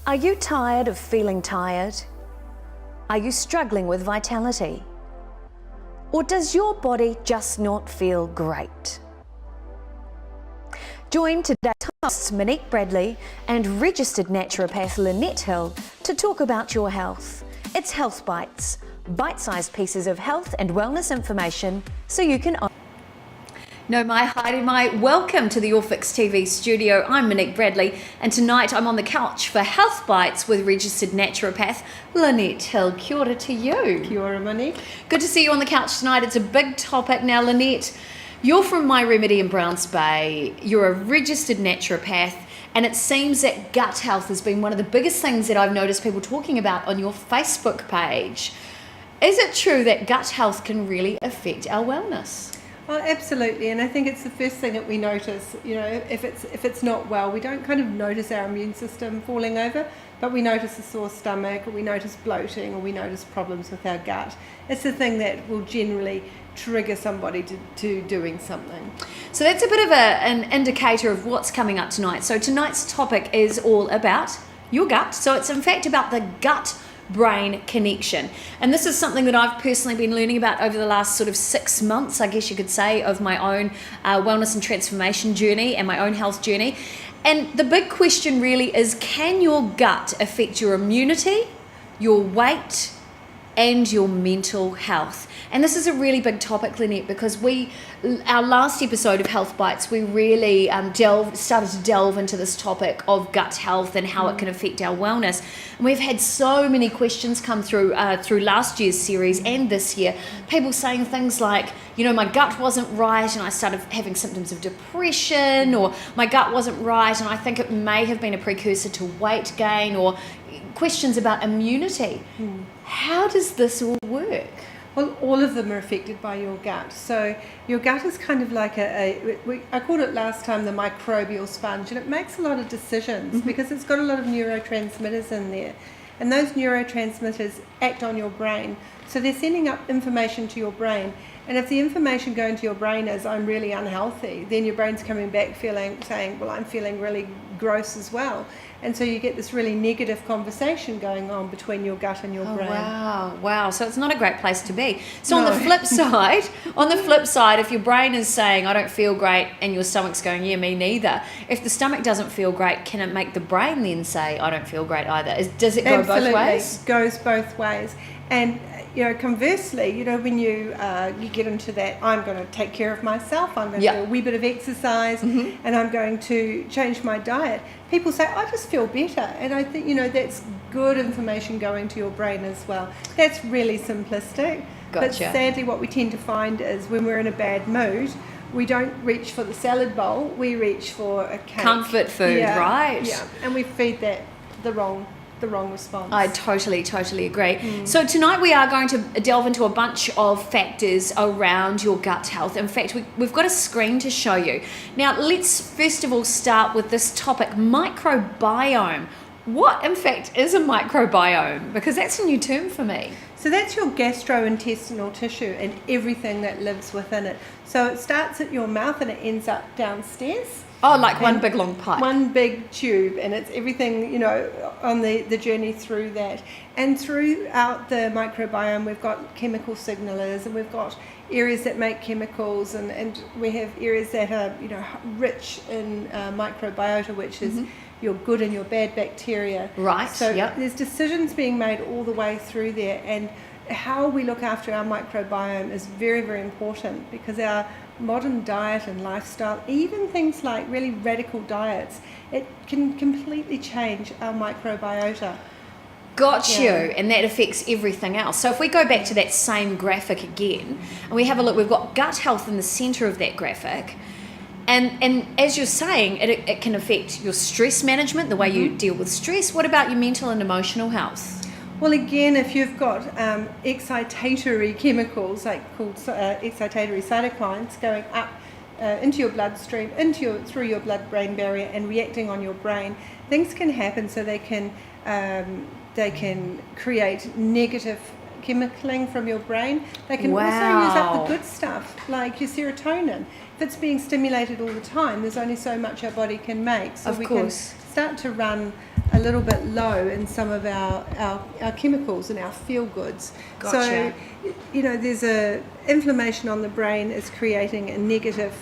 Are you tired of feeling tired? Are you struggling with vitality? Or does your body just not feel great? Join today's hosts Monique Bradley and registered naturopath Lynette Hill to talk about your health. It's Health Bites, bite-sized pieces of health and wellness information so you can... No, my Heidi, my welcome to the All Fix TV studio. I'm Monique Bradley, and tonight I'm on the couch for Health Bites with registered naturopath Lynette Hill. Kia ora to you. Kia ora, Monique. Good to see you on the couch tonight. It's a big topic. Now, Lynette, you're from My Remedy in Browns Bay. You're a registered naturopath, and it seems that gut health has been one of the biggest things that I've noticed people talking about on your Facebook page. Is it true that gut health can really affect our wellness? Oh, absolutely, and I think it's the first thing that we notice. You know, if it's not well, we don't kind of notice our immune system falling over, but we notice a sore stomach, or we notice bloating, or we notice problems with our gut. It's the thing that will generally trigger somebody to doing something. So that's a bit of an indicator of what's coming up tonight. So tonight's topic is all about your gut. So it's in fact about the gut-brain connection. And this is something that I've personally been learning about over the last sort of 6 months, I guess you could say, of my own wellness and transformation journey and my own health journey. And the big question really is, can your gut affect your immunity, your weight, and your mental health? And this is a really big topic, Lynette, because our last episode of Health Bites, we really started to delve into this topic of gut health and how it can affect our wellness. And we've had so many questions come through last year's series and this year. People saying things like, you know, my gut wasn't right and I started having symptoms of depression, or my gut wasn't right and I think it may have been a precursor to weight gain, or questions about immunity. How does this all work? Well, all of them are affected by your gut. So your gut is kind of like I called it last time the microbial sponge, and it makes a lot of decisions because it's got a lot of neurotransmitters in there. And those neurotransmitters act on your brain. So they're sending up information to your brain. And if the information going to your brain is, I'm really unhealthy, then your brain's coming back saying, well, I'm feeling really gross as well. And so you get this really negative conversation going on between your gut and your brain. Wow. So it's not a great place to be. So on the flip side, if your brain is saying, I don't feel great, and your stomach's going, yeah, me neither. If the stomach doesn't feel great, can it make the brain then say, I don't feel great either? Does it go both ways? It goes both ways. And you know, conversely, you know, when you get into that, I'm going to take care of myself, I'm going to do a wee bit of exercise, and I'm going to change my diet. People say, I just feel better. And I think, you know, that's good information going to your brain as well. That's really simplistic. Gotcha. But sadly, what we tend to find is when we're in a bad mood, we don't reach for the salad bowl, we reach for a cake. Comfort food, right? Yeah, and we feed that the wrong response. I totally agree. So tonight we are going to delve into a bunch of factors around your gut health. In fact, we've got a screen to show you. Now, let's first of all start with this topic, microbiome. What, in fact, is a microbiome? Because that's a new term for me. So that's your gastrointestinal tissue and everything that lives within it. So it starts at your mouth and it ends up downstairs. Oh, like one big long pipe. One big tube, and it's everything, you know, on the journey through that. And throughout the microbiome, we've got chemical signalers, and we've got areas that make chemicals, and we have areas that are, you know, rich in microbiota, which is your good and your bad bacteria. Right. So there's decisions being made all the way through there, and how we look after our microbiome is very, very important, because our modern diet and lifestyle, even things like really radical diets, it can completely change our microbiota. Got you, and that affects everything else. So if we go back to that same graphic again, and we have a look, we've got gut health in the centre of that graphic, and as you're saying, it can affect your stress management, the way you deal with stress. What about your mental and emotional health? Well, again, if you've got excitatory chemicals, called excitatory cytokines, going up into your bloodstream, through your blood-brain barrier and reacting on your brain, things can happen. So they can create negative chemicaling from your brain. They can also use up the good stuff, like your serotonin. If it's being stimulated all the time, there's only so much our body can make. So we can start to run a little bit low in some of our chemicals and our feel goods. Gotcha. So, there's a inflammation on the brain is creating a negative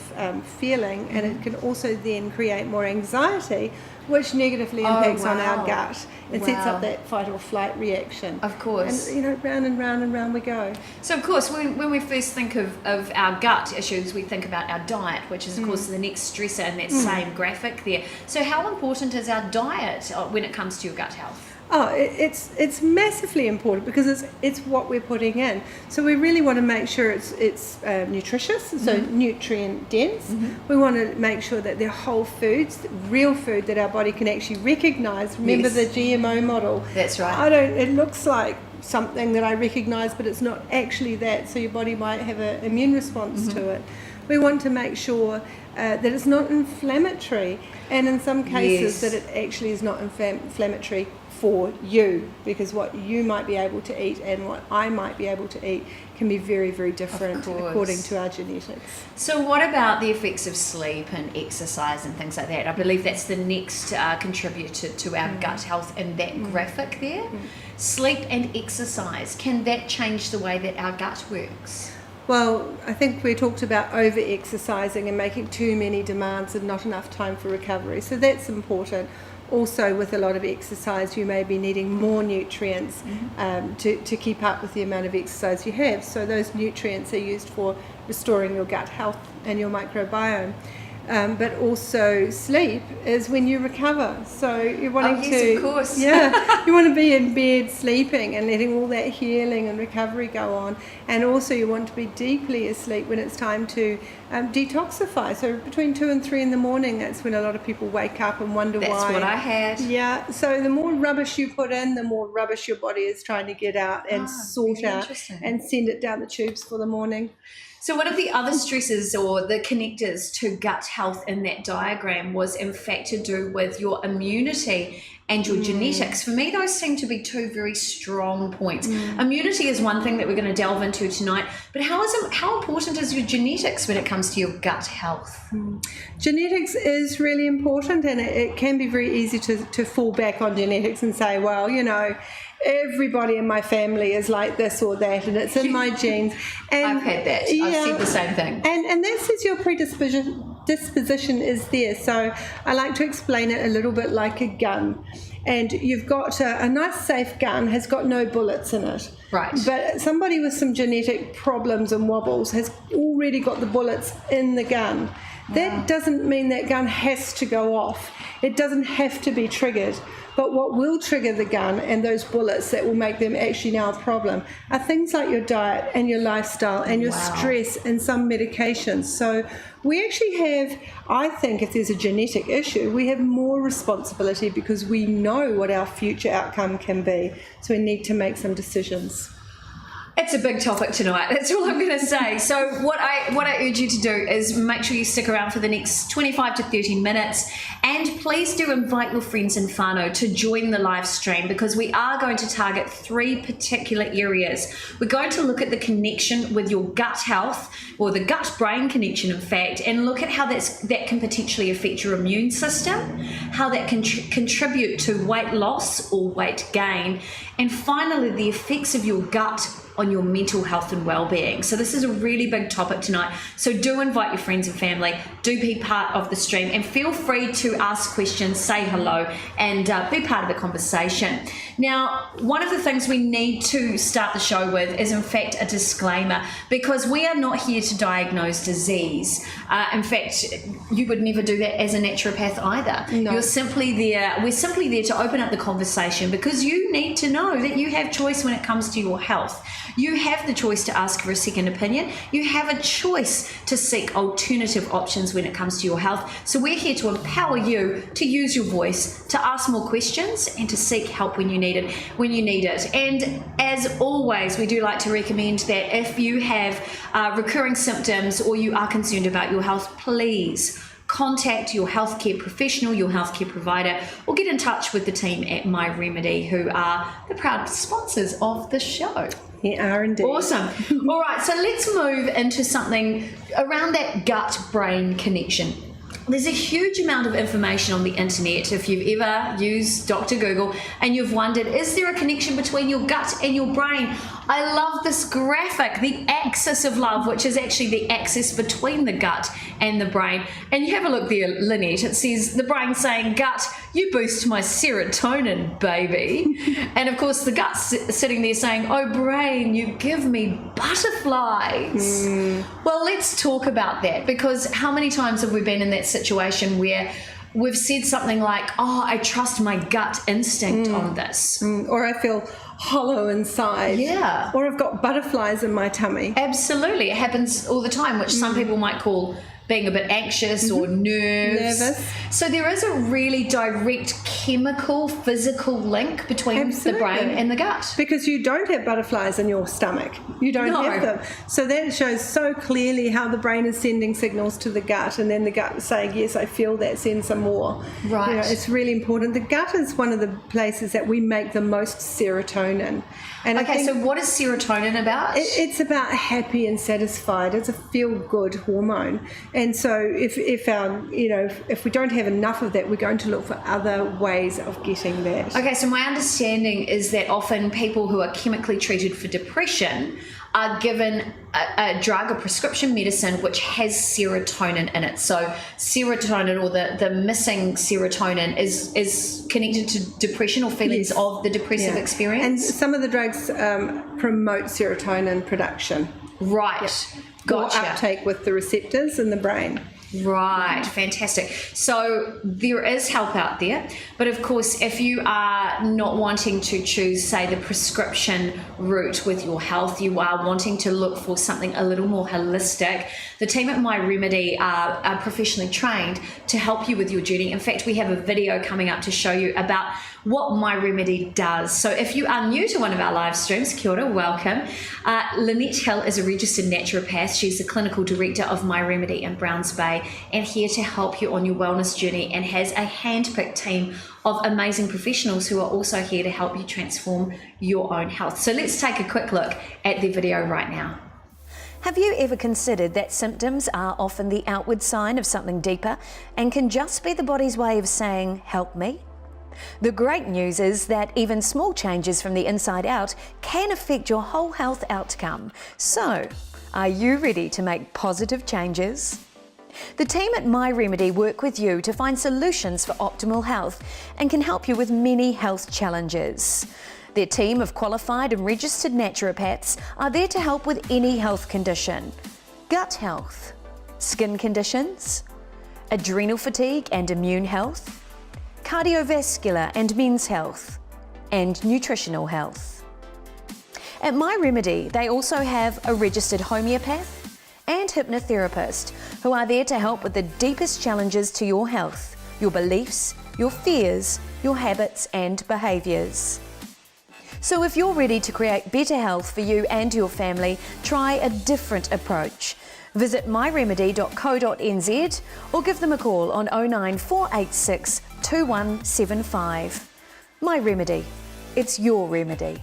feeling, and it can also then create more anxiety, which negatively impacts on our gut and sets up that fight or flight reaction. Of course. And round and round and round we go. So of course, when we first think of our gut issues, we think about our diet, which is of course the next stressor in that same graphic there. So how important is our diet when it comes to your gut health? Oh, it's massively important because it's what we're putting in. So we really want to make sure it's nutritious, so nutrient dense. We want to make sure that they're whole foods, real food that our body can actually recognise. Remember the GMO model? That's right. It looks like something that I recognise, but it's not actually that. So your body might have an immune response to it. We want to make sure that it's not inflammatory, and in some cases that it actually is not inflammatory for you, because what you might be able to eat and what I might be able to eat can be very, very different according to our genetics. So what about the effects of sleep and exercise and things like that? I believe that's the next contributor to our gut health in that graphic there. Sleep and exercise, can that change the way that our gut works? Well, I think we talked about over-exercising and making too many demands and not enough time for recovery. So that's important. Also, with a lot of exercise, you may be needing more nutrients to keep up with the amount of exercise you have. So those nutrients are used for restoring your gut health and your microbiome. But also sleep is when you recover. So you're wanting of course. you want to be in bed sleeping and letting all that healing and recovery go on. And also you want to be deeply asleep when it's time to detoxify. So between 2 and 3 in the morning, that's when a lot of people wake up and wonder why. That's what I had. Yeah. So the more rubbish you put in, the more rubbish your body is trying to get out and sort out and send it down the tubes for the morning. So one of the other stresses or the connectors to gut health in that diagram was in fact to do with your immunity and your genetics. For me, those seem to be two very strong points. Immunity is one thing that we're going to delve into tonight, but how important is your genetics when it comes to your gut health? Genetics is really important, and it can be very easy to fall back on genetics and say, well, everybody in my family is like this or that, and it's in my genes. And I've had that. I've said the same thing. And that says your predisposition is there. So I like to explain it a little bit like a gun. And you've got a nice safe gun, has got no bullets in it. Right. But somebody with some genetic problems and wobbles has already got the bullets in the gun. That doesn't mean that gun has to go off. It doesn't have to be triggered. But what will trigger the gun and those bullets that will make them actually now a problem are things like your diet and your lifestyle and your stress and some medications. So we actually have, I think if there's a genetic issue, we have more responsibility because we know what our future outcome can be. So we need to make some decisions. It's a big topic tonight. That's all I'm going to say. So what I urge you to do is make sure you stick around for the next 25 to 30 minutes, and please do invite your friends and whānau to join the live stream, because we are going to target 3 particular areas. We're going to look at the connection with your gut health, or the gut-brain connection in fact, and look at how that can potentially affect your immune system, how that can contribute to weight loss or weight gain, and finally the effects of your gut on your mental health and well-being. So this is a really big topic tonight. So do invite your friends and family, do be part of the stream, and feel free to ask questions, say hello, and be part of the conversation. Now, one of the things we need to start the show with is in fact a disclaimer, because we are not here to diagnose disease. In fact, you would never do that as a naturopath either. No. We're simply there to open up the conversation, because you need to know that you have choice when it comes to your health. You have the choice to ask for a second opinion. You have a choice to seek alternative options when it comes to your health. So we're here to empower you to use your voice, to ask more questions, and to seek help when you need it. And as always, we do like to recommend that if you have recurring symptoms or you are concerned about your health, please contact your healthcare professional, your healthcare provider, or get in touch with the team at My Remedy, who are the proud sponsors of the show. We are indeed. Awesome. All right, so let's move into something around that gut-brain connection. There's a huge amount of information on the internet. If you've ever used Dr. Google and you've wondered, is there a connection between your gut and your brain? I love this graphic, the axis of love, which is actually the axis between the gut and the brain. And you have a look there, Lynette. It says the brain saying, gut, you boost my serotonin, baby. And of course, the gut's sitting there saying, oh, brain, you give me butterflies. Well, let's talk about that, because how many times have we been in that situation where we've said something like, oh, I trust my gut instinct on this. Or I feel hollow inside. Yeah. Or I've got butterflies in my tummy. Absolutely. It happens all the time, which some people might call being a bit anxious or nervous. So there is a really direct chemical, physical link between the brain and the gut. Because you don't have butterflies in your stomach. You don't have them. So that shows so clearly how the brain is sending signals to the gut, and then the gut is saying, yes, I feel that, send some more. Right. You know, it's really important. The gut is one of the places that we make the most serotonin. And okay, so what is serotonin about? It's about happy and satisfied. It's a feel-good hormone. And so if we don't have enough of that, we're going to look for other ways of getting that. Okay, so my understanding is that often people who are chemically treated for depression are given a drug, a prescription medicine, which has serotonin in it. So serotonin, or the missing serotonin, is connected to depression or feelings of the depressive experience. And some of the drugs promote serotonin production. Right. Yep. Gotcha. Or uptake with the receptors in the brain. Right, fantastic. So there is help out there, but of course, if you are not wanting to choose, say, the prescription route with your health, you are wanting to look for something a little more holistic, the team at My Remedy are professionally trained to help you with your journey. In fact, we have a video coming up to show you about what My Remedy does. So if you are new to one of our live streams, kia ora, welcome. Lynette Hill is a registered naturopath. She's the clinical director of My Remedy in Browns Bay, and here to help you on your wellness journey, and has a hand-picked team of amazing professionals who are also here to help you transform your own health. So let's take a quick look at the video right now. Have you ever considered that symptoms are often the outward sign of something deeper and can just be the body's way of saying, help me? The great news is that even small changes from the inside out can affect your whole health outcome. So, are you ready to make positive changes? The team at My Remedy work with you to find solutions for optimal health and can help you with many health challenges. Their team of qualified and registered naturopaths are there to help with any health condition: gut health, skin conditions, adrenal fatigue and immune health, cardiovascular and men's health, and nutritional health. At My Remedy, they also have a registered homeopath and hypnotherapist who are there to help with the deepest challenges to your health, your beliefs, your fears, your habits and behaviours. So if you're ready to create better health for you and your family, try a different approach. Visit myremedy.co.nz or give them a call on 09486 2175. My Remedy. It's your remedy.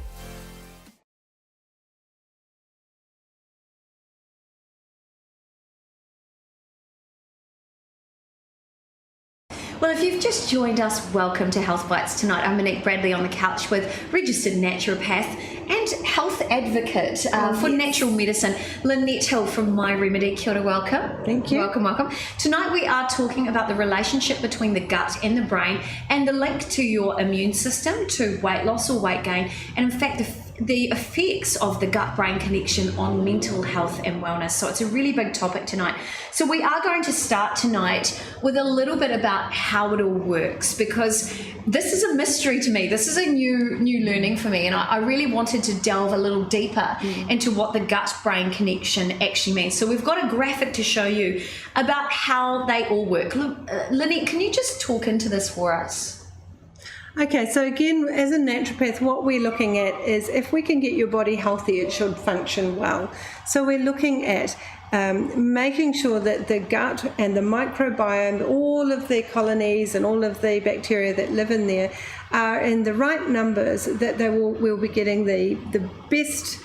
Well, if you've just joined us, welcome to Health Bites tonight. I'm Monique Bradley on the couch with registered naturopath and health advocate for natural medicine, Lynette Hill from My Remedy. Kia ora, welcome. Thank you. Welcome, welcome. Tonight we are talking about the relationship between the gut and the brain and the link to your immune system, to weight loss or weight gain, and in fact the effects of the gut-brain connection on mental health and wellness. So it's a really big topic tonight. So we are going to start tonight with a little bit about how it all works, because this is a mystery to me. This is a new learning for me, and I really wanted to delve a little deeper into what the gut-brain connection actually means. So we've got a graphic to show you about how they all work. Lynette, can you just talk into this for us? Okay, so again, as a naturopath, what we're looking at is if we can get your body healthy, it should function well. So we're looking at making sure that the gut and the microbiome, all of the colonies and all of the bacteria that live in there are in the right numbers, that we'll be getting the best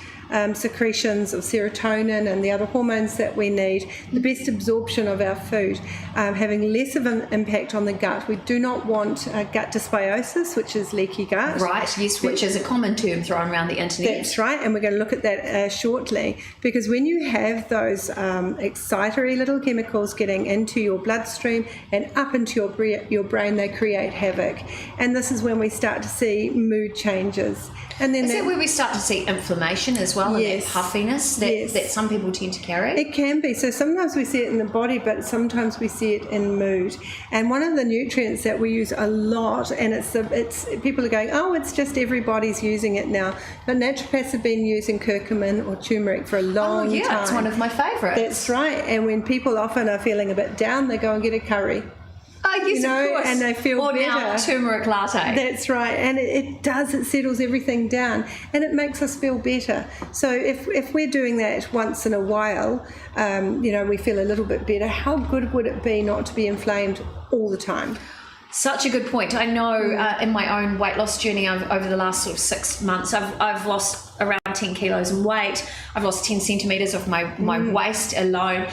secretions of serotonin and the other hormones that we need, the best absorption of our food, having less of an impact on the gut. We do not want gut dysbiosis, which is leaky gut. Right, yes, which is a common term thrown around the internet. That's right, and we're going to look at that shortly, because when you have those excitatory little chemicals getting into your bloodstream and up into your brain, they create havoc. And this is when we start to see mood changes. And then is that where we start to see inflammation as well, yes, and that puffiness that some people tend to carry? It can be. So sometimes we see it in the body, but sometimes we see it in mood. And one of the nutrients that we use a lot, and it's people are going, oh, it's just everybody's using it now. But naturopaths have been using curcumin or turmeric for a long time. Oh yeah, it's one of my favourites. That's right. And when people often are feeling a bit down, they go and get a curry. Oh, yes, of course. And they feel or better. Now turmeric latte. That's right, and it settles everything down, and it makes us feel better. So if we're doing that once in a while, we feel a little bit better. How good would it be not to be inflamed all the time? Such a good point. I know in my own weight loss journey over the last sort of 6 months, I've lost around 10 kilos in weight. I've lost 10 centimetres of my waist alone.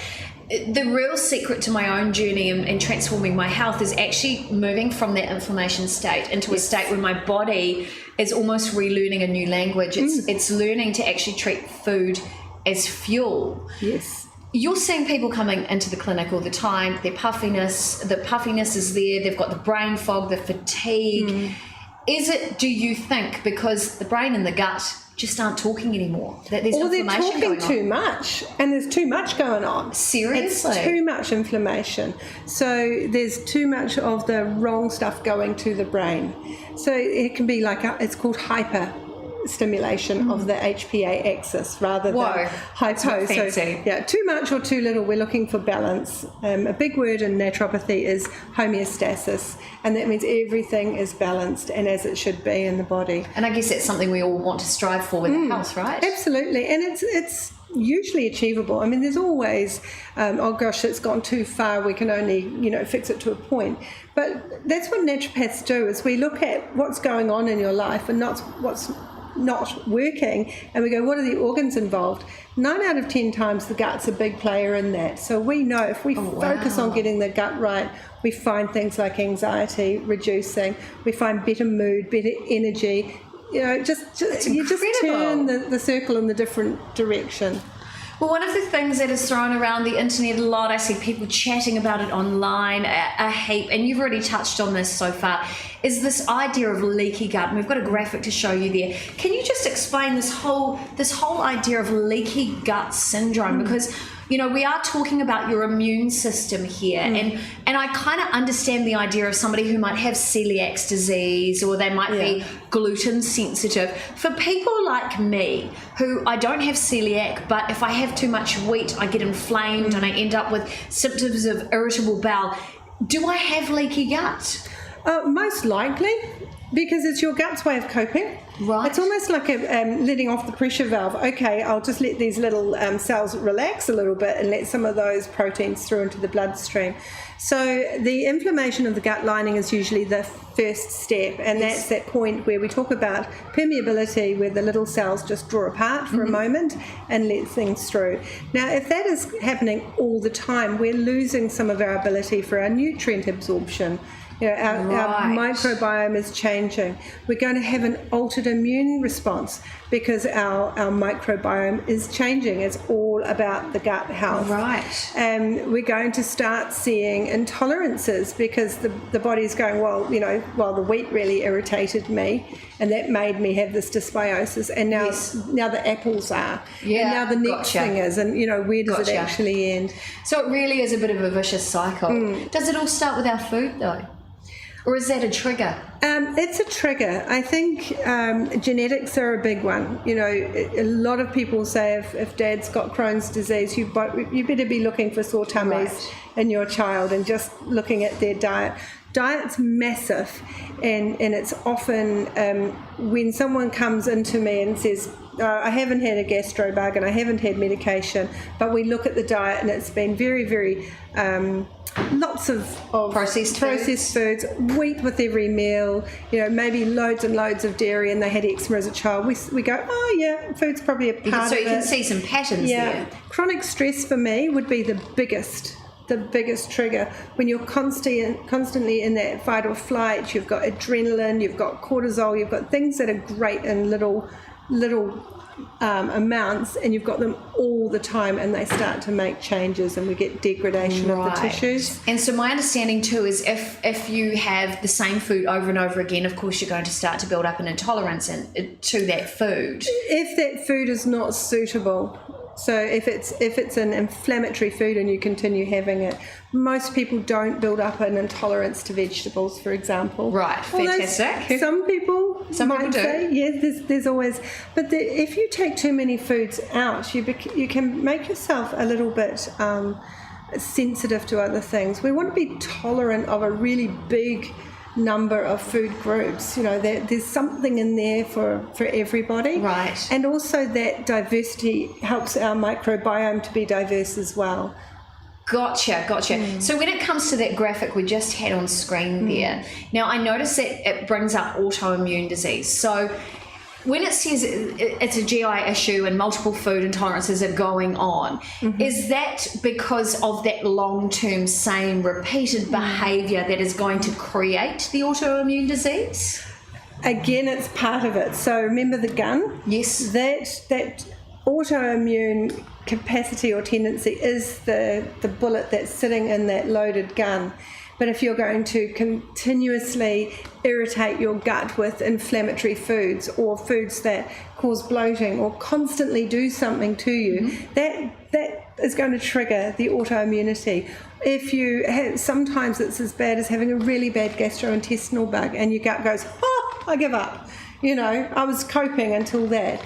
The real secret to my own journey and transforming my health is actually moving from that inflammation state into a state where my body is almost relearning a new language. It's learning to actually treat food as fuel. Yes. You're seeing people coming into the clinic all the time, the puffiness is there, they've got the brain fog, the fatigue. Is it, do you think, because the brain and the gut just aren't talking anymore, that there's inflammation going on? Or they're talking too much, and there's too much going on. Seriously? It's too much inflammation. So there's too much of the wrong stuff going to the brain. So it can be like, it's called hyper stimulation of the HPA axis rather than hypo. So yeah, too much or too little. We're looking for balance. A big word in naturopathy is homeostasis, and that means everything is balanced and as it should be in the body. And I guess that's something we all want to strive for with health, right? Absolutely, and it's usually achievable. I mean, there's always, oh gosh, it's gone too far, we can only, fix it to a point. But that's what naturopaths do, is we look at what's going on in your life and not what's not working, and we go, what are the organs involved? 9 out of 10 times the gut's a big player in that. So we know if we focus on getting the gut right, we find things like anxiety reducing, we find better mood, better energy. You just turn the circle in the different direction. Well, one of the things that is thrown around the internet a lot, I see people chatting about it online a heap, and you've already touched on this so far, is this idea of leaky gut. And we've got a graphic to show you there. Can you just explain this whole idea of leaky gut syndrome? Because we are talking about your immune system here, and I kind of understand the idea of somebody who might have celiac disease, or they might be gluten sensitive. For people like me, who I don't have celiac, but if I have too much wheat, I get inflamed and I end up with symptoms of irritable bowel. Do I have leaky gut? Most likely, because it's your gut's way of coping. Right. It's almost like letting off the pressure valve. Okay, I'll just let these little cells relax a little bit and let some of those proteins through into the bloodstream. So the inflammation of the gut lining is usually the first step, and that's that point where we talk about permeability, where the little cells just draw apart for a moment and let things through. Now, if that is happening all the time, we're losing some of our ability for our nutrient absorption. Our microbiome is changing. We're going to have an altered immune response because our microbiome is changing. It's all about the gut health. Right. And we're going to start seeing intolerances because the body's going, well, the wheat really irritated me and that made me have this dysbiosis, and now the apples are. Yeah, and now the next thing is, and where does it actually end? So it really is a bit of a vicious cycle. Does it all start with our food though? Or is that a trigger? It's a trigger. I think genetics are a big one. A lot of people say if dad's got Crohn's disease, you better be looking for sore tummies in your child and just looking at their diet. Diet's massive, and it's often when someone comes into me and says, I haven't had a gastro bug and I haven't had medication, but we look at the diet and it's been very, very lots of Processed foods, wheat with every meal, maybe loads and loads of dairy, and they had eczema as a child. We go, oh yeah, food's probably a part of it. So you can see some patterns there. Chronic stress for me would be the biggest trigger. When you're constantly in that fight or flight, you've got adrenaline, you've got cortisol, you've got things that are great in little amounts, and you've got them all the time, and they start to make changes, and we get degradation of the tissues. And so my understanding too is if you have the same food over and over again, of course you're going to start to build up an intolerance to that food. If that food is not suitable. So if it's an inflammatory food and you continue having it, most people don't build up an intolerance to vegetables, for example. Right, fantastic. Some people might say, yes, there's always, but if you take too many foods out, you can make yourself a little bit sensitive to other things. We want to be tolerant of a really big number of food groups. There's something in there for everybody, right? And also that diversity helps our microbiome to be diverse as well. Gotcha. So when it comes to that graphic we just had on screen there, now I notice that it brings up autoimmune disease. So when it says it's a GI issue and multiple food intolerances are going on, is that because of that long-term same repeated behaviour that is going to create the autoimmune disease? Again, it's part of it. So remember the gun? Yes. That autoimmune capacity or tendency is the bullet that's sitting in that loaded gun. But if you're going to continuously irritate your gut with inflammatory foods or foods that cause bloating or constantly do something to you, that is going to trigger the autoimmunity. If you have, sometimes it's as bad as having a really bad gastrointestinal bug and your gut goes, oh, I give up. I was coping until that.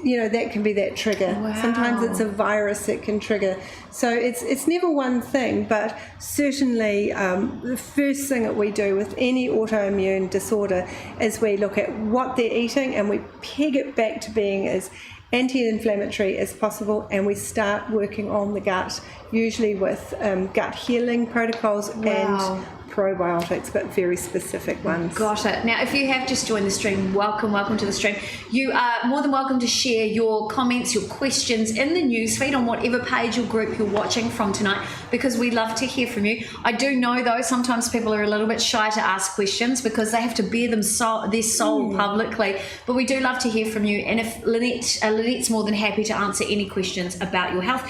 That can be that trigger. Wow. Sometimes it's a virus that can trigger. So it's never one thing, but certainly the first thing that we do with any autoimmune disorder is we look at what they're eating and we peg it back to being as anti-inflammatory as possible, and we start working on the gut, usually with gut healing protocols and probiotics, but very specific ones. Got it. Now, if you have just joined the stream, welcome to the stream. You are more than welcome to share your comments, your questions in the newsfeed on whatever page or group you're watching from tonight, because we love to hear from you. I do know, though, sometimes people are a little bit shy to ask questions because they have to bear their soul publicly, but we do love to hear from you. And if Lynette's more than happy to answer any questions about your health.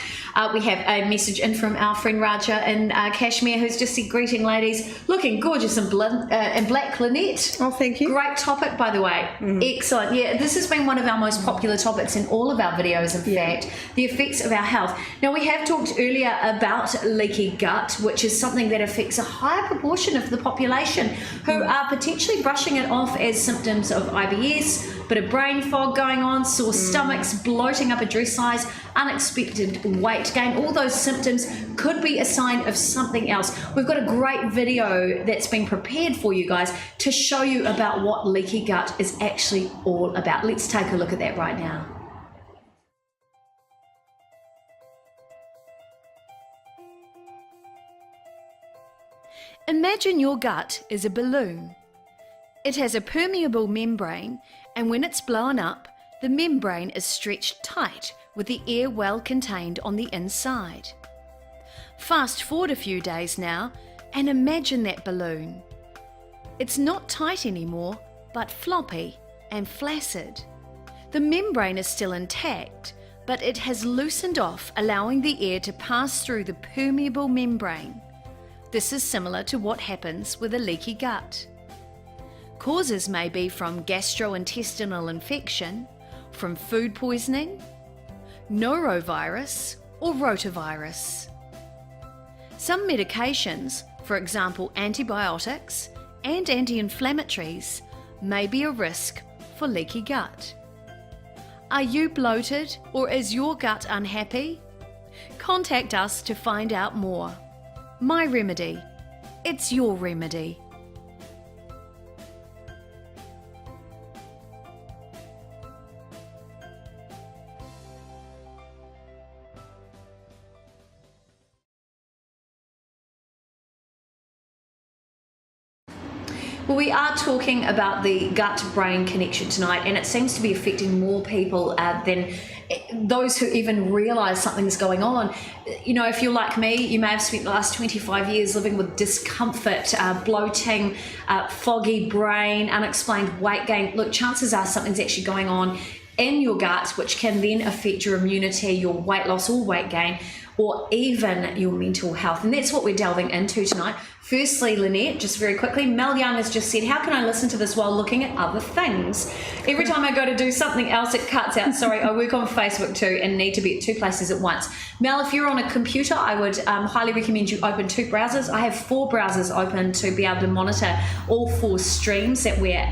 We have a message in from our friend Raja in Kashmir, who's just said, greeting ladies, looking gorgeous in black, Lynette. Oh, thank you. Great topic, by the way. Excellent. Yeah, this has been one of our most popular topics in all of our videos, in fact, the effects of our health. Now, we have talked earlier about leaky gut, which is something that affects a higher proportion of the population who are potentially brushing it off as symptoms of IBS, bit of brain fog going on, sore stomachs, bloating up a dress size, unexpected weight gain. All those symptoms could be a sign of something else. We've got a great video that's been prepared for you guys to show you about what leaky gut is actually all about. Let's take a look at that right now. Imagine your gut is a balloon. It has a permeable membrane, and when it's blown up, the membrane is stretched tight with the air well contained on the inside. Fast forward a few days now, and imagine that balloon. It's not tight anymore, but floppy and flaccid. The membrane is still intact, but it has loosened off, allowing the air to pass through the permeable membrane. This is similar to what happens with a leaky gut. Causes may be from gastrointestinal infection, from food poisoning, norovirus, or rotavirus. Some medications, for example antibiotics and anti-inflammatories, may be a risk for leaky gut. Are you bloated, or is your gut unhappy? Contact us to find out more. My Remedy. It's your remedy. Well, we are talking about the gut-brain connection tonight, and it seems to be affecting more people than those who even realise something's going on. You know, if you're like me, you may have spent the last 25 years living with discomfort, bloating, foggy brain, unexplained weight gain. Look, chances are something's actually going on in your gut, which can then affect your immunity, your weight loss or weight gain, or even your mental health. And that's what we're delving into tonight. Firstly, Lynette, just very quickly, Mel Young has just said, how can I listen to this while looking at other things? Every time I go to do something else, it cuts out. Sorry, I work on Facebook too and need to be at 2 places at once. Mel, if you're on a computer, I would highly recommend you open 2 browsers. I have 4 browsers open to be able to monitor all 4 streams that we're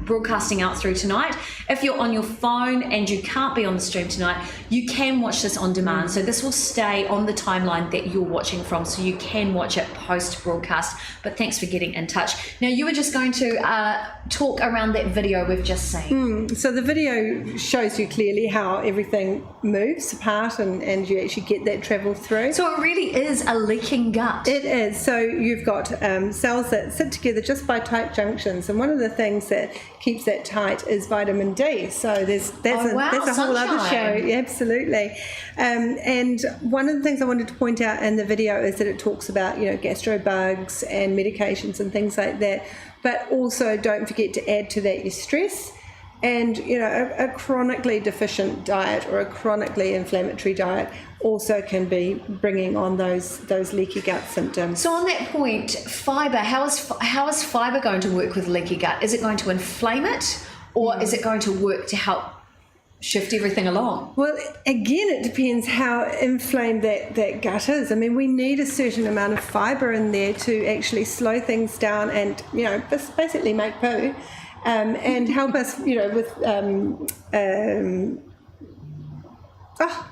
broadcasting out through tonight. If you're on your phone and you can't be on the stream tonight, you can watch this on demand. So this will stay on the timeline that you're watching from, so you can watch it post-broadcast. But thanks for getting in touch. Now, you were just going to talk around that video we've just seen. So the video shows you clearly how everything moves apart and you actually get that travel through. So it really is a leaking gut. It is. So you've got cells that sit together just by tight junctions, and one of the things that keeps that tight is vitamin D. So that's a whole other show. Yeah, absolutely. And one of the things I wanted to point out in the video is that it talks about, you know, gastro bugs and medications and things like that, but also don't forget to add to that your stress. And, you know, a chronically deficient diet or a chronically inflammatory diet also can be bringing on those leaky gut symptoms. So on that point, fibre, how is fibre going to work with leaky gut? Is it going to inflame it, or is it going to work to help shift everything along? Well, again, it depends how inflamed that gut is. I mean, we need a certain amount of fibre in there to actually slow things down and, you know, basically make poo. And help us, you know, with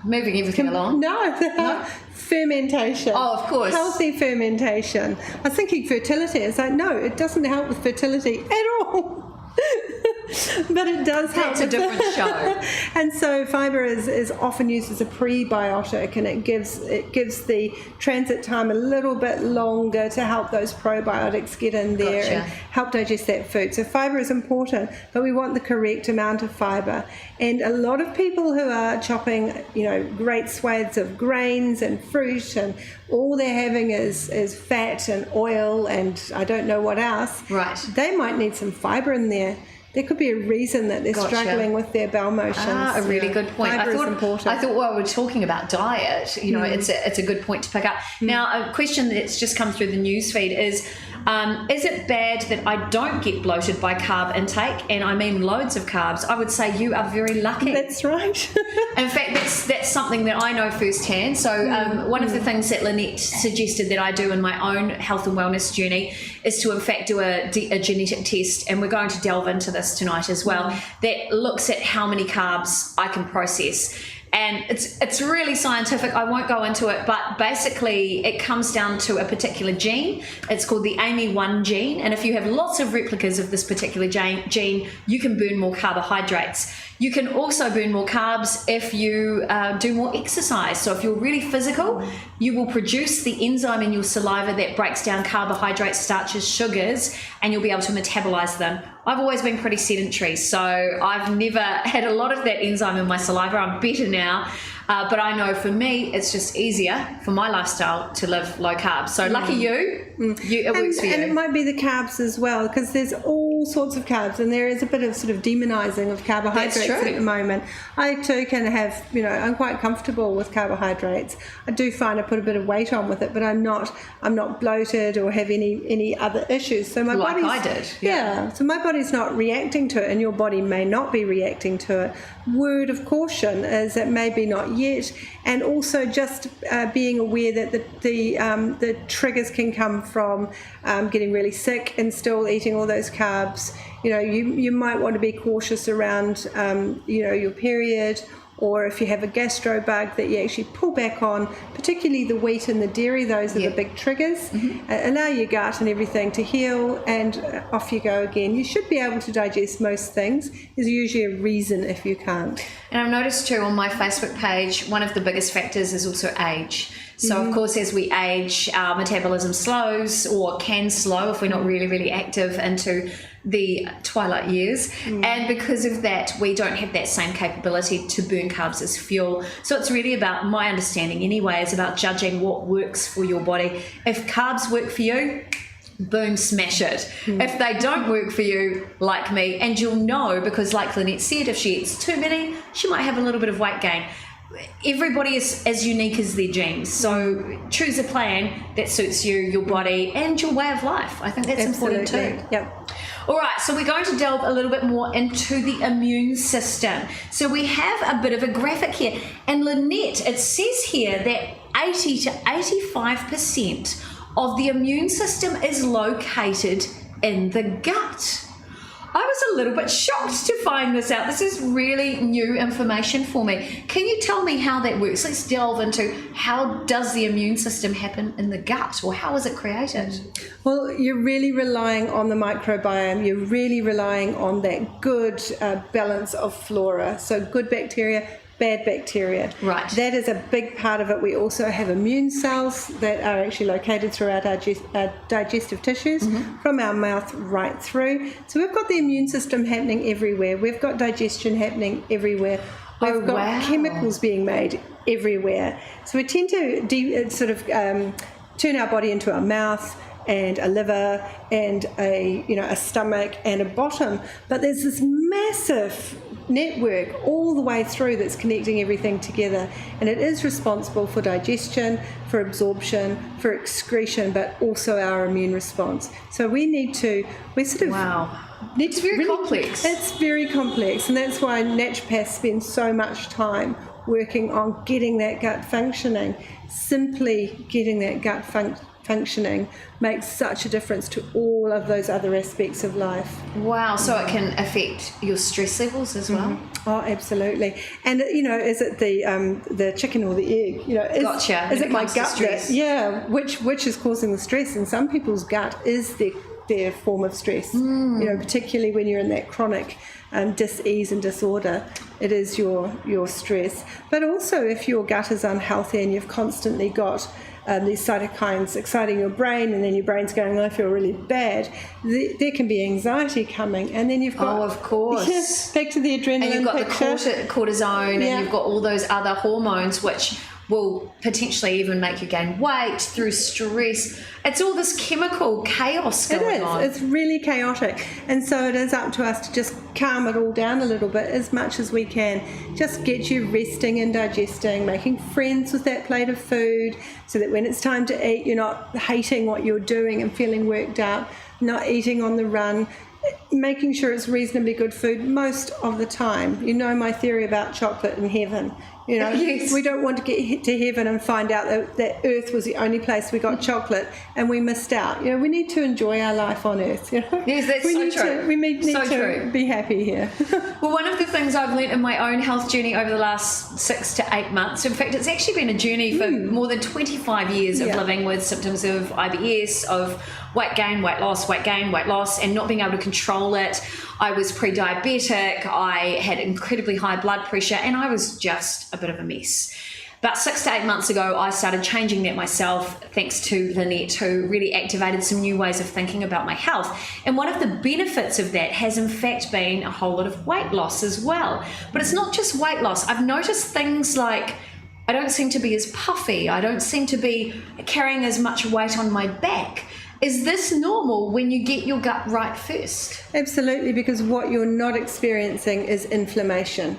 moving everything along. No, fermentation. Oh, of course, healthy fermentation. I was thinking fertility. It's like, no, it doesn't help with fertility at all. But it does help. That's a different show. And so fibre is often used as a prebiotic, and it gives the transit time a little bit longer to help those probiotics get in there and help digest that food. So fibre is important, but we want the correct amount of fibre. And a lot of people who are chopping, you know, great swathes of grains and fruit, and all they're having is fat and oil and I don't know what else. Right. They might need some fibre in there. There could be a reason that they're struggling with their bowel motions. A really good point. Fibre is important. I thought while we're talking about diet, you know, it's a good point to pick up. Now, a question that's just come through the newsfeed is it bad that I don't get bloated by carb intake? And I mean loads of carbs. I would say you are very lucky. That's right. In fact, that's something that I know firsthand. So one of the things that Lynette suggested that I do in my own health and wellness journey is to in fact do a genetic test, and we're going to delve into this tonight as well, that looks at how many carbs I can process. And it's really scientific. I won't go into it, but basically it comes down to a particular gene. It's called the AMY1 gene, and if you have lots of replicas of this particular gene, you can burn more carbohydrates. You can also burn more carbs if you do more exercise. So if you're really physical, you will produce the enzyme in your saliva that breaks down carbohydrates, starches, sugars, and you'll be able to metabolize them. I've always been pretty sedentary, so I've never had a lot of that enzyme in my saliva. I'm better now. But I know for me, it's just easier for my lifestyle to live low carb. So lucky you, it works for you. And it might be the carbs as well, because there's all sorts of carbs, and there is a bit of sort of demonizing of carbohydrates at the moment. I too can have, you know, I'm quite comfortable with carbohydrates. I do find I put a bit of weight on with it, but I'm not bloated or have any other issues. So my body's, I did. So my body's not reacting to it, and your body may not be reacting to it. Word of caution is that maybe not yet, and also just being aware that the triggers can come from getting really sick and still eating all those carbs. You know, you might want to be cautious around you know, your period, or if you have a gastro bug that you actually pull back on, particularly the wheat and the dairy. Those are the big triggers. Allow your gut and everything to heal, and off you go again. You should be able to digest most things. There's usually a reason if you can't. And I've noticed too on my Facebook page, one of the biggest factors is also age. So of course, as we age, our metabolism slows, or can slow if we're not really, really active into the twilight years. And because of that, we don't have that same capability to burn carbs as fuel. So it's really about, my understanding anyway, is about judging what works for your body. If carbs work for you, boom, smash it. If they don't work for you, like me, and you'll know, because like Lynette said, if she eats too many, she might have a little bit of weight gain. Everybody is as unique as their genes, so choose a plan that suits you, your body, and your way of life. I think that's important too. Yep. All right, so we're going to delve a little bit more into the immune system. So we have a bit of a graphic here, and Lynette, it says here that 80 to 85% of the immune system is located in the gut. I was a little bit shocked to find this out. This is really new information for me. Can you tell me how that works? Let's delve into, how does the immune system happen in the gut, or how is it created? Well, you're really relying on the microbiome. You're really relying on that good balance of flora. So good bacteria, bad bacteria. Right. That is a big part of it. We also have immune cells that are actually located throughout our digestive tissues, from our mouth right through. So we've got the immune system happening everywhere. We've got digestion happening everywhere. We've got chemicals being made everywhere. So we tend to turn our body into a mouth and a liver and a stomach and a bottom. But there's this massive network all the way through that's connecting everything together, and it is responsible for digestion, for absorption, for excretion, but also our immune response. So it's very complex. It's very complex, and that's why naturopaths spend so much time working on getting that gut functioning. Simply getting that gut functioning makes such a difference to all of those other aspects of life. Wow, so it can affect your stress levels as well? Oh, absolutely. And is it the chicken or the egg? Gotcha. Is it my gut which is causing the stress? And some people's gut is their form of stress. Particularly when you're in that chronic dis-ease and disorder, it is your stress. But also, if your gut is unhealthy and you've constantly got these cytokines exciting your brain, and then your brain's going, I feel really bad, there can be anxiety coming, and then you've got, of course, back to the adrenaline, and you've got picture. the cortisone, and you've got all those other hormones which will potentially even make you gain weight through stress. It's all this chemical chaos going on. It's really chaotic, and so it is up to us to just calm it all down a little bit as much as we can. Just get you resting and digesting, making friends with that plate of food, so that when it's time to eat, you're not hating what you're doing and feeling worked out, not eating on the run, making sure it's reasonably good food most of the time. You know my theory about chocolate in heaven. Yes. We don't want to get to heaven and find out that Earth was the only place we got chocolate and we missed out. We need to enjoy our life on Earth. Yes, that's true. We need to be happy here. Well, one of the things I've learnt in my own health journey over the last 6 to 8 months, in fact, it's actually been a journey for more than 25 years of living with symptoms of IBS, of weight gain, weight loss, weight gain, weight loss, and not being able to control it. I was pre-diabetic, I had incredibly high blood pressure, and I was just a bit of a mess. About 6 to 8 months ago, I started changing that myself, thanks to Lynette, who really activated some new ways of thinking about my health. And one of the benefits of that has in fact been a whole lot of weight loss as well. But it's not just weight loss. I've noticed things like I don't seem to be as puffy. I don't seem to be carrying as much weight on my back. Is this normal when you get your gut right first? Absolutely, because what you're not experiencing is inflammation.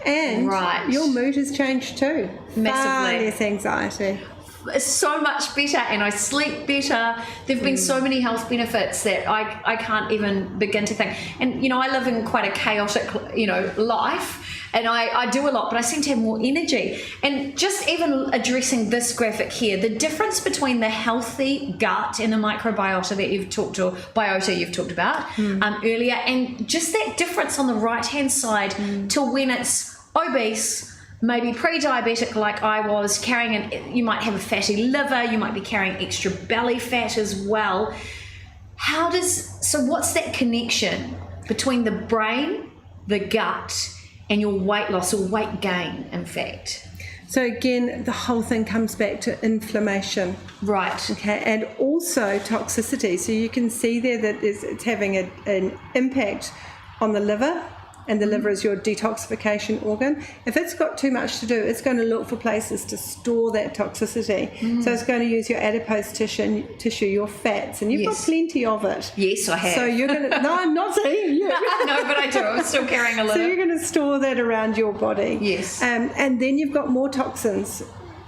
And your mood has changed too. Massively. Far less anxiety. It's so much better, and I sleep better. There've been so many health benefits that I can't even begin to think. And I live in quite a chaotic life, and I do a lot, but I seem to have more energy. And just even addressing this graphic here, the difference between the healthy gut and the microbiota that you've talked about earlier, and just that difference on the right hand side to when it's obese, maybe pre-diabetic like I was, you might have a fatty liver, you might be carrying extra belly fat as well. What's that connection between the brain, the gut, and your weight loss or weight gain, in fact? So again, the whole thing comes back to inflammation. Right. Okay, and also toxicity. So you can see there that it's having an impact on the liver, and the liver is your detoxification organ. If it's got too much to do, it's going to look for places to store that toxicity. So it's going to use your adipose tissue, your fats, and you've got plenty of it. Yes, I have. So you're going to, no, I'm not saying you. No, but I do. I'm still carrying a little. So you're going to store that around your body. Yes. And then you've got more toxins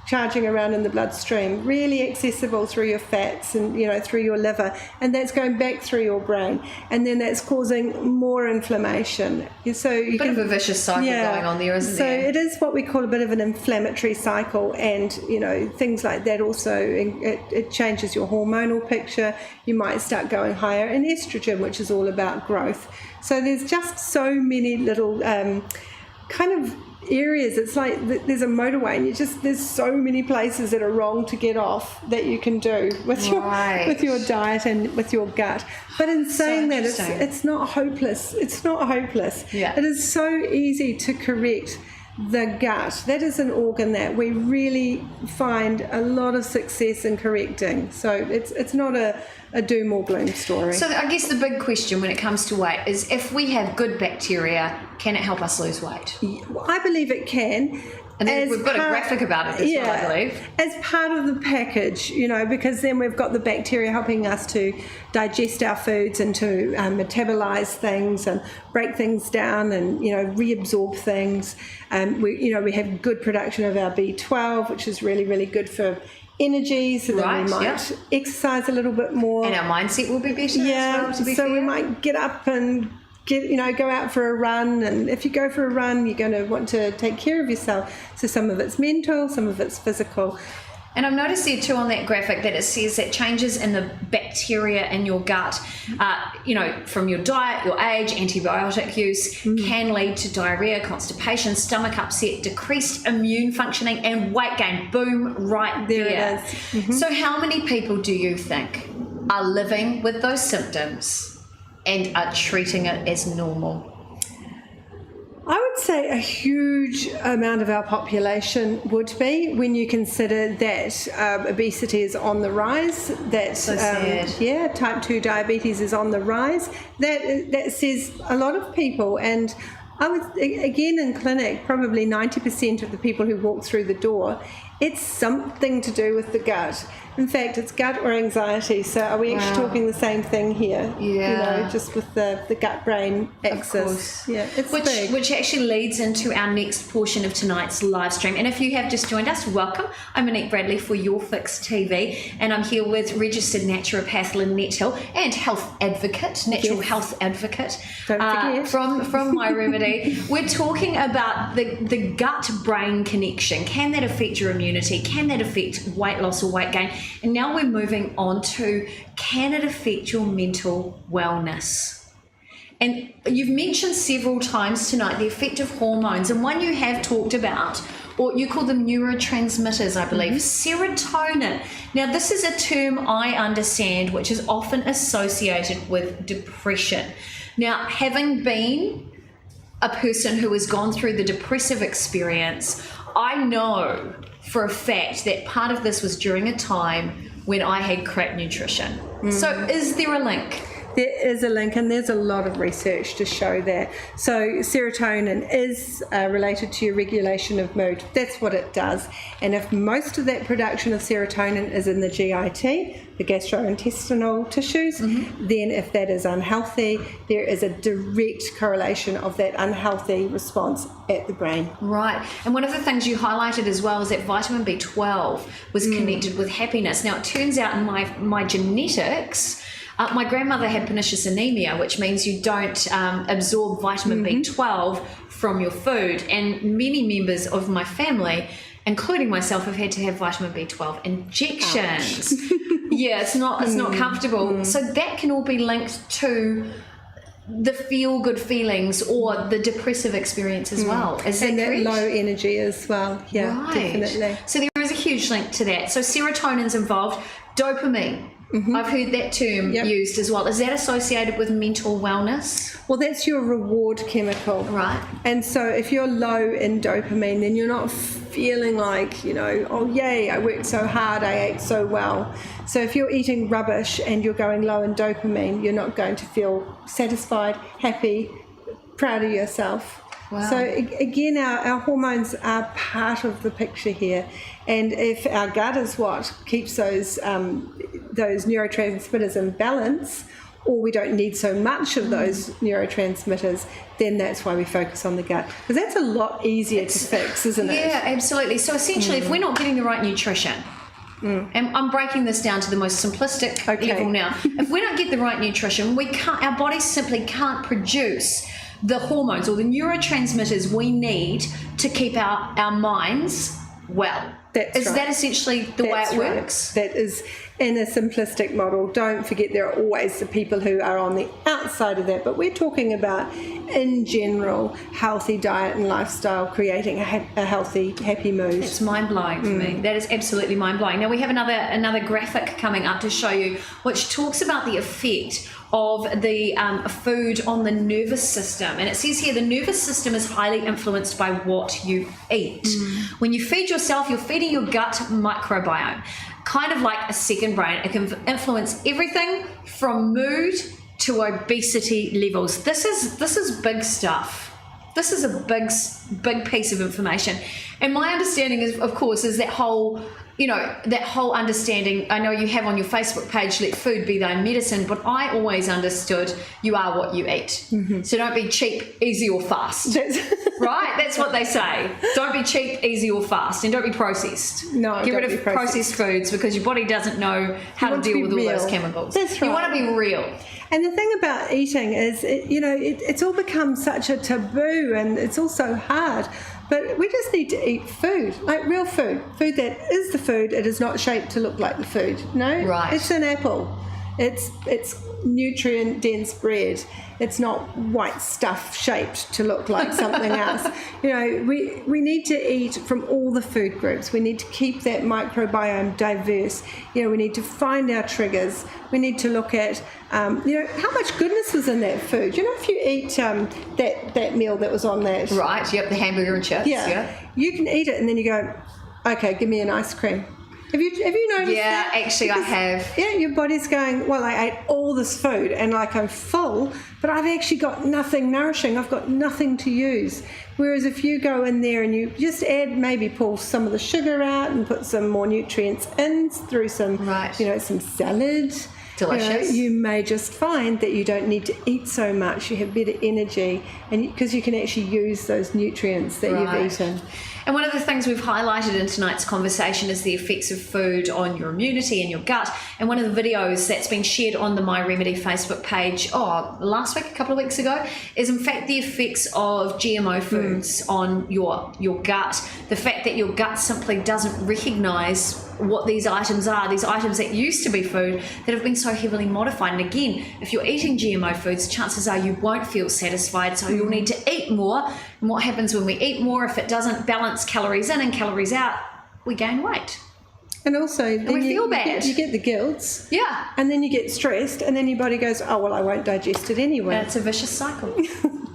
charging around in the bloodstream, really accessible through your fats and, you know, through your liver, and that's going back through your brain, and then that's causing more inflammation. So you bit of a vicious cycle going on there, isn't there? So it is what we call a bit of an inflammatory cycle, and, you know, things like that also, it changes your hormonal picture. You might start going higher in estrogen, which is all about growth. So there's just so many little kind of areas. It's like there's a motorway, and there's so many places that are wrong to get off that you can do with your diet and with your gut. But in saying that, it's not hopeless. It's not hopeless. Yeah. It is so easy to correct the gut. That is an organ that we really find a lot of success in correcting. So it's not a doom or gloom story. So I guess the big question when it comes to weight is, if we have good bacteria, can it help us lose weight? I believe it can. And then we've got a graphic about it as well, I believe. As part of the package, you know, because then we've got the bacteria helping us to digest our foods and to metabolize things and break things down and, you know, reabsorb things. We have good production of our B12, which is really, really good for energy, so then we might exercise a little bit more. And our mindset will be better as well, to be fair. We might get up and go out for a run, and if you go for a run, you're going to want to take care of yourself. So some of it's mental, some of it's physical. And I've noticed there too on that graphic that it says that changes in the bacteria in your gut, from your diet, your age, antibiotic use, can lead to diarrhea, constipation, stomach upset, decreased immune functioning, and weight gain. Boom, right there. It is. Mm-hmm. So how many people do you think are living with those symptoms and are treating it as normal? I would say a huge amount of our population would be, when you consider that obesity is on the rise, that type 2 diabetes is on the rise. That says a lot of people, and I would, again, in clinic, probably 90% of the people who walk through the door, it's something to do with the gut. In fact, it's gut or anxiety. So are we actually talking the same thing here? Yeah. You know, just with the gut-brain axis. Of course. Yeah, it's big. Which actually leads into our next portion of tonight's live stream. And if you have just joined us, welcome. I'm Lynette Bradley for Your Fix TV, and I'm here with registered naturopath Lynette Hill and health advocate, natural health advocate. Don't forget. From My Remedy. We're talking about the gut-brain connection. Can that affect your immunity? Can that affect weight loss or weight gain? And now we're moving on to, can it affect your mental wellness? And you've mentioned several times tonight the effect of hormones, and one you have talked about, or you call them neurotransmitters, I believe, serotonin. Now, this is a term I understand which is often associated with depression. Now, having been a person who has gone through the depressive experience, I know for a fact that part of this was during a time when I had crap nutrition. So is there a link? There is a link, and there's a lot of research to show that. So serotonin is related to your regulation of mood. That's what it does. And if most of that production of serotonin is in the GIT, the gastrointestinal tissues, then if that is unhealthy, there is a direct correlation of that unhealthy response at the brain. Right. And one of the things you highlighted as well is that vitamin B12 was connected with happiness. Now, it turns out in my genetics, my grandmother had pernicious anemia, which means you don't absorb vitamin B12 from your food. And many members of my family, including myself, have had to have vitamin B12 injections. Yeah, it's not comfortable. So that can all be linked to the feel-good feelings or the depressive experience as well. Is that correct? And that low energy as well. Yeah, right. Definitely. So there is a huge link to that. So serotonin's involved. Dopamine. I've heard that term used as well. Is that associated with mental wellness? Well, that's your reward chemical. Right. And so if you're low in dopamine, then you're not feeling like, oh, yay, I worked so hard, I ate so well. So if you're eating rubbish and you're going low in dopamine, you're not going to feel satisfied, happy, proud of yourself. Wow. So again, our hormones are part of the picture here. And if our gut is what keeps those neurotransmitters in balance, or we don't need so much of those neurotransmitters, then that's why we focus on the gut. Because that's a lot easier to fix, isn't it? Yeah, absolutely. So essentially, if we're not getting the right nutrition, and I'm breaking this down to the most simplistic level now, if we don't get the right nutrition, our bodies simply can't produce the hormones or the neurotransmitters we need to keep our minds well. Is that essentially the way it works? That is in a simplistic model. Don't forget there are always the people who are on the outside of that, but we're talking about, in general, healthy diet and lifestyle, creating a healthy, happy mood. It's mind-blowing for me. That is absolutely mind-blowing. Now we have another graphic coming up to show you, which talks about the effect of the food on the nervous system. And it says here the nervous system is highly influenced by what you eat. When you feed yourself, you're feeding your gut microbiome, kind of like a second brain. It can influence everything from mood to obesity levels. This is big stuff. This is a big piece of information. And my understanding is, of course, is that whole understanding. I know you have on your Facebook page, let food be thy medicine, but I always understood you are what you eat. So don't be cheap, easy or fast. Right? That's what they say. Don't be cheap, easy or fast, and don't be processed. No, Get rid of processed foods because your body doesn't know how to deal with all those chemicals. That's right. You want to be real. And the thing about eating is, it's all become such a taboo, and it's all so hard. But we just need to eat food, like real food that is the food. It is not shaped to look like the food. No, right. It's an apple. It's nutrient dense bread. It's not white stuff shaped to look like something else. We need to eat from all the food groups. We need to keep that microbiome diverse. We need to find our triggers. We need to look at how much goodness was in that food. If you eat that meal that was on that, right? Yep, the hamburger and chips. Yeah, you can eat it and then you go, okay, give me an ice cream. Have you noticed that? Yeah, actually I have. Yeah, your body's going, well, I ate all this food and I'm full, but I've actually got nothing nourishing. I've got nothing to use. Whereas if you go in there and you just maybe pull some of the sugar out and put some more nutrients in through some, some salad. Delicious. You may just find that you don't need to eat so much. You have better energy, and because you can actually use those nutrients that you've eaten. And one of the things we've highlighted in tonight's conversation is the effects of food on your immunity and your gut. And one of the videos that's been shared on the My Remedy Facebook page, last week, a couple of weeks ago, is in fact the effects of GMO foods on your gut. The fact that your gut simply doesn't recognise what these items are, these items that used to be food that have been so heavily modified. And again, if you're eating GMO foods, chances are you won't feel satisfied, so you'll need to eat more. And what happens when we eat more, if it doesn't balance calories in and calories out, we gain weight. And also, then we feel bad. You get the guilt. Yeah. And then you get stressed, and then your body goes, oh, well, I won't digest it anyway. And it's a vicious cycle.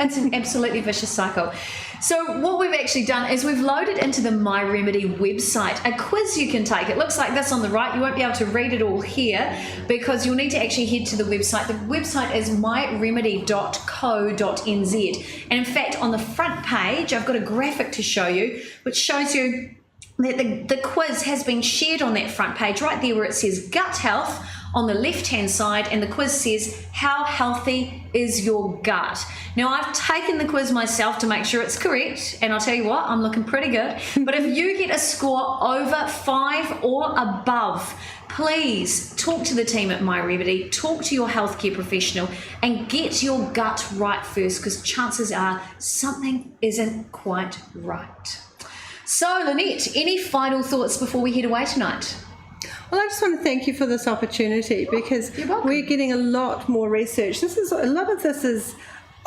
It's an absolutely vicious cycle. So what we've actually done is we've loaded into the My Remedy website a quiz you can take. It looks like this on the right. You won't be able to read it all here because you'll need to actually head to the website. The website is myremedy.co.nz. And in fact, on the front page, I've got a graphic to show you, which shows you that the quiz has been shared on that front page right there where it says gut health on the left hand side, and the quiz says how healthy is your gut. Now I've taken the quiz myself to make sure it's correct, and I'll tell you what, I'm looking pretty good. But if you get a score over 5 or above, please talk to the team at My Remedy, talk to your healthcare professional and get your gut right first, because chances are something isn't quite right. So Lynette, any final thoughts before we head away tonight? Well, I just want to thank you for this opportunity, because we're getting a lot more research. A lot of this is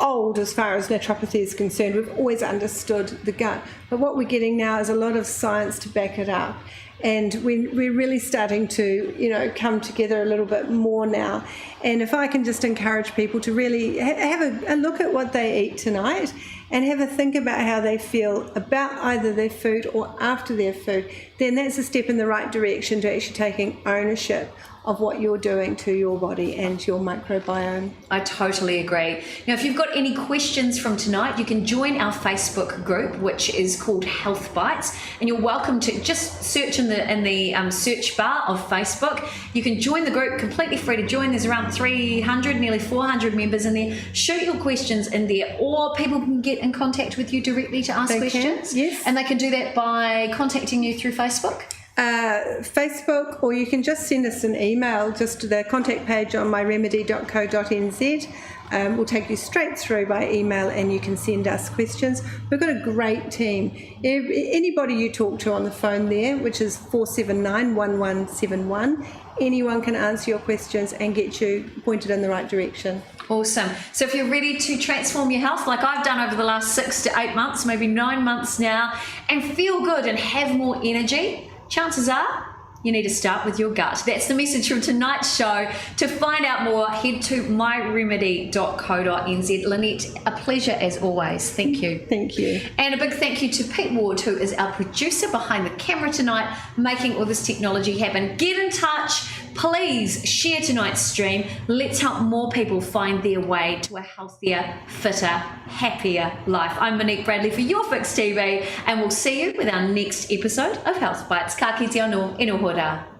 old as far as naturopathy is concerned. We've always understood the gut, but what we're getting now is a lot of science to back it up. and we're really starting to, you know, come together a little bit more now. And if I can just encourage people to really have a look at what they eat tonight and have a think about how they feel about either their food or after their food, then that's a step in the right direction to actually taking ownership of what you're doing to your body and your microbiome. I totally agree. Now, if you've got any questions from tonight, you can join our Facebook group, which is called Health Bites, and you're welcome to just search in the search bar of Facebook. You can join the group, completely free to join. There's around 300, nearly 400 members in there. Shoot your questions in there, or people can get in contact with you directly to ask questions. Yes. And they can do that by contacting you through Facebook. Facebook, or you can just send us an email, just to the contact page on myremedy.co.nz. We'll take you straight through by email and you can send us questions. We've got a great team. Anybody you talk to on the phone there, which is 479-1171, anyone can answer your questions and get you pointed in the right direction. Awesome. So if you're ready to transform your health, like I've done over the last 6 to 8 months, maybe 9 months now, and feel good and have more energy, chances are you need to start with your gut. That's the message from tonight's show. To find out more, head to myremedy.co.nz. Lynette, a pleasure as always. Thank you. Thank you. And a big thank you to Pete Ward, who is our producer behind the camera tonight, making all this technology happen. Get in touch. Please share tonight's stream. Let's help more people find their way to a healthier, fitter, happier life. I'm Monique Bradley for Your Fix TV, and we'll see you with our next episode of Health Bites. Ka kite anō, e noho rā.